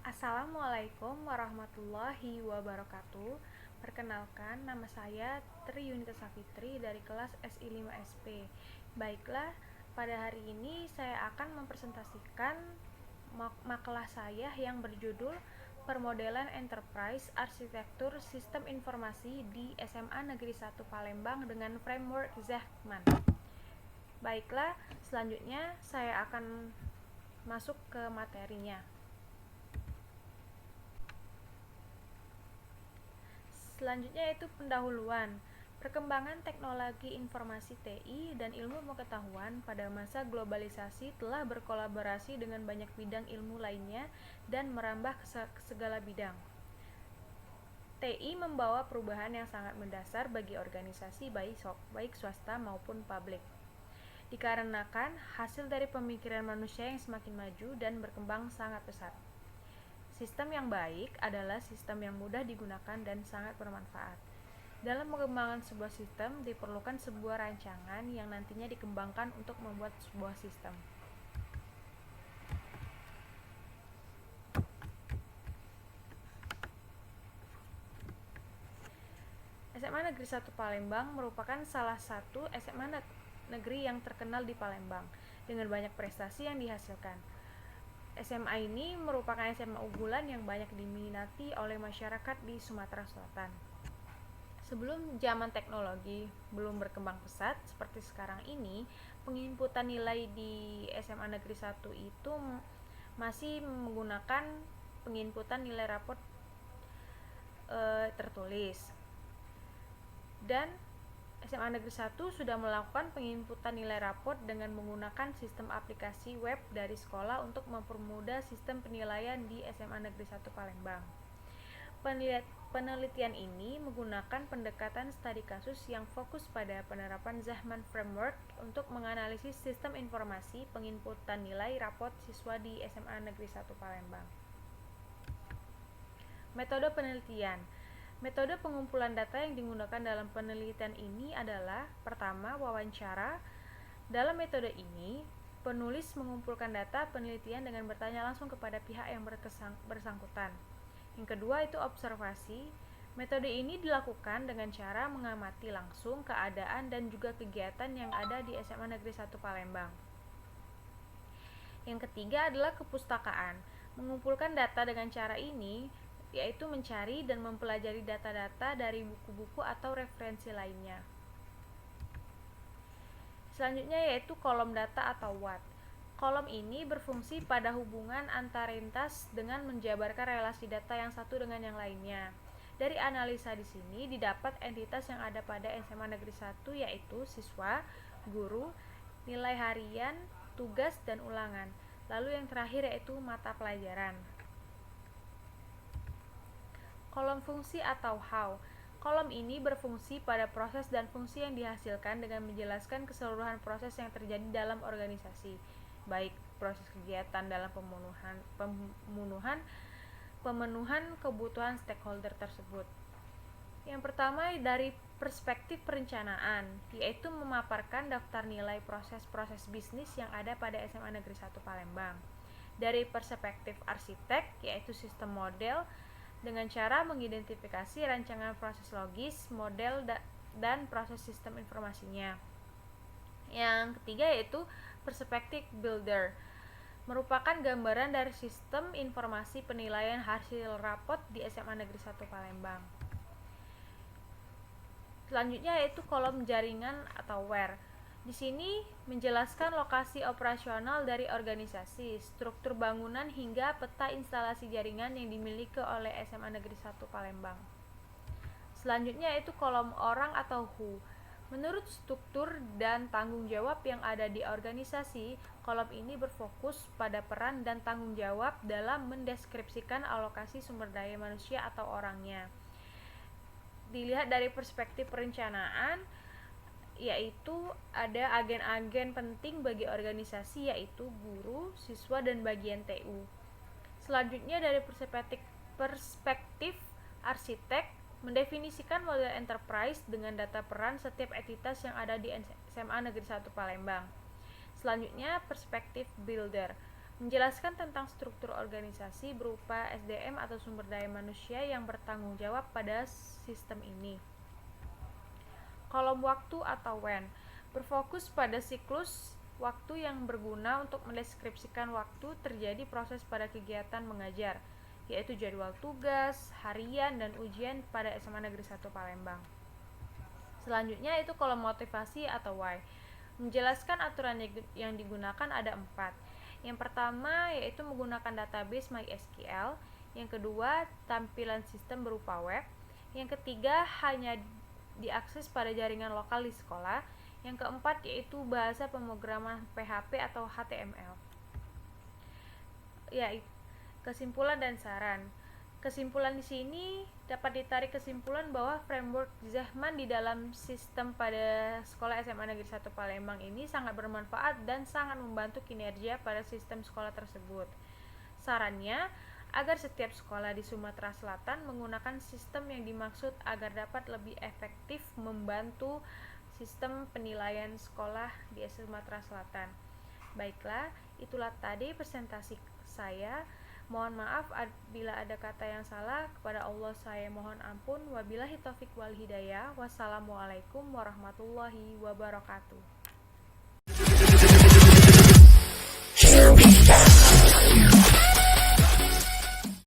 Assalamualaikum warahmatullahi wabarakatuh. Perkenalkan, nama saya Tri Yunita Safitri dari kelas SI5SP. Baiklah, pada hari ini saya akan mempresentasikan makalah saya yang berjudul Permodelan Enterprise Arsitektur Sistem Informasi di SMA Negeri 1 Palembang dengan Framework Zechman. Baiklah, selanjutnya saya akan masuk ke materinya. Selanjutnya yaitu pendahuluan, perkembangan teknologi informasi TI dan ilmu pengetahuan pada masa globalisasi telah berkolaborasi dengan banyak bidang ilmu lainnya dan merambah ke segala bidang. TI membawa perubahan yang sangat mendasar bagi organisasi baik swasta maupun publik. Dikarenakan hasil dari pemikiran manusia yang semakin maju dan berkembang sangat pesat. Sistem yang baik adalah sistem yang mudah digunakan dan sangat bermanfaat. Dalam pengembangan sebuah sistem diperlukan sebuah rancangan yang nantinya dikembangkan untuk membuat sebuah sistem. SMA Negeri 1 Palembang merupakan salah satu SMA negeri yang terkenal di Palembang dengan banyak prestasi yang dihasilkan. SMA ini merupakan SMA unggulan yang banyak diminati oleh masyarakat di Sumatera Selatan. Sebelum zaman teknologi belum berkembang pesat seperti sekarang ini, penginputan nilai di SMA Negeri 1 itu masih menggunakan penginputan nilai raport tertulis. Dan SMA Negeri 1 sudah melakukan penginputan nilai raport dengan menggunakan sistem aplikasi web dari sekolah untuk mempermudah sistem penilaian di SMA Negeri 1 Palembang. Penelitian ini menggunakan pendekatan studi kasus yang fokus pada penerapan Zechman Framework untuk menganalisis sistem informasi penginputan nilai raport siswa di SMA Negeri 1 Palembang. Metode penelitian. Metode pengumpulan data yang digunakan dalam penelitian ini adalah: pertama, wawancara. Dalam metode ini, penulis mengumpulkan data penelitian dengan bertanya langsung kepada pihak yang bersangkutan. Yang kedua itu observasi. Metode ini dilakukan dengan cara mengamati langsung keadaan dan juga kegiatan yang ada di SMA Negeri 1 Palembang. Yang ketiga adalah kepustakaan. Mengumpulkan data dengan cara ini yaitu mencari dan mempelajari data-data dari buku-buku atau referensi lainnya. Selanjutnya yaitu kolom data atau WAD. Kolom ini berfungsi pada hubungan antar entitas dengan menjabarkan relasi data yang satu dengan yang lainnya. Dari analisa di sini didapat entitas yang ada pada SMA Negeri 1 yaitu siswa, guru, nilai harian, tugas, dan ulangan. Lalu yang terakhir yaitu mata pelajaran. Kolom fungsi atau how. Kolom ini berfungsi pada proses dan fungsi yang dihasilkan dengan menjelaskan keseluruhan proses yang terjadi dalam organisasi, baik proses kegiatan dalam pemenuhan kebutuhan stakeholder tersebut. Yang pertama dari perspektif perencanaan, yaitu memaparkan daftar nilai proses-proses bisnis yang ada pada SMA Negeri 1 Palembang. Dari perspektif arsitek, yaitu sistem model, dengan cara mengidentifikasi rancangan proses logis, model, dan proses sistem informasinya. Yang ketiga yaitu perspektif builder, merupakan gambaran dari sistem informasi penilaian hasil rapot di SMA Negeri 1 Palembang. Selanjutnya yaitu kolom jaringan atau where. Di sini menjelaskan lokasi operasional dari organisasi, struktur bangunan hingga peta instalasi jaringan yang dimiliki oleh SMA Negeri 1 Palembang. Selanjutnya yaitu kolom orang atau who. Menurut struktur dan tanggung jawab yang ada di organisasi, kolom ini berfokus pada peran dan tanggung jawab dalam mendeskripsikan alokasi sumber daya manusia atau orangnya. Dilihat dari perspektif perencanaan, yaitu ada agen-agen penting bagi organisasi yaitu guru, siswa, dan bagian TU. Selanjutnya dari perspektif arsitek, mendefinisikan model enterprise dengan data peran setiap entitas yang ada di SMA Negeri 1 Palembang. Selanjutnya, perspektif builder menjelaskan tentang struktur organisasi berupa SDM atau sumber daya manusia yang bertanggung jawab pada sistem ini. Kolom waktu atau when berfokus pada siklus waktu yang berguna untuk mendeskripsikan waktu terjadi proses pada kegiatan mengajar, yaitu jadwal tugas, harian, dan ujian pada SMA Negeri 1 Palembang. Selanjutnya itu kolom motivasi atau why. Menjelaskan aturan yang digunakan ada 4. Yang pertama yaitu menggunakan database MySQL. Yang kedua, tampilan sistem berupa web. Yang ketiga, hanya diakses pada jaringan lokal di sekolah. Yang keempat yaitu bahasa pemrograman PHP atau HTML. Ya, kesimpulan dan saran. Kesimpulan di sini dapat ditarik kesimpulan bahwa framework Zehman di dalam sistem pada sekolah SMA Negeri 1 Palembang ini sangat bermanfaat dan sangat membantu kinerja pada sistem sekolah tersebut. Sarannya, agar setiap sekolah di Sumatera Selatan menggunakan sistem yang dimaksud agar dapat lebih efektif membantu sistem penilaian sekolah di Sumatera Selatan. Baiklah, itulah tadi presentasi saya. Mohon maaf bila ada kata yang salah. Kepada Allah saya mohon ampun. Wabillahi taufik wal hidayah. Wassalamualaikum warahmatullahi wabarakatuh.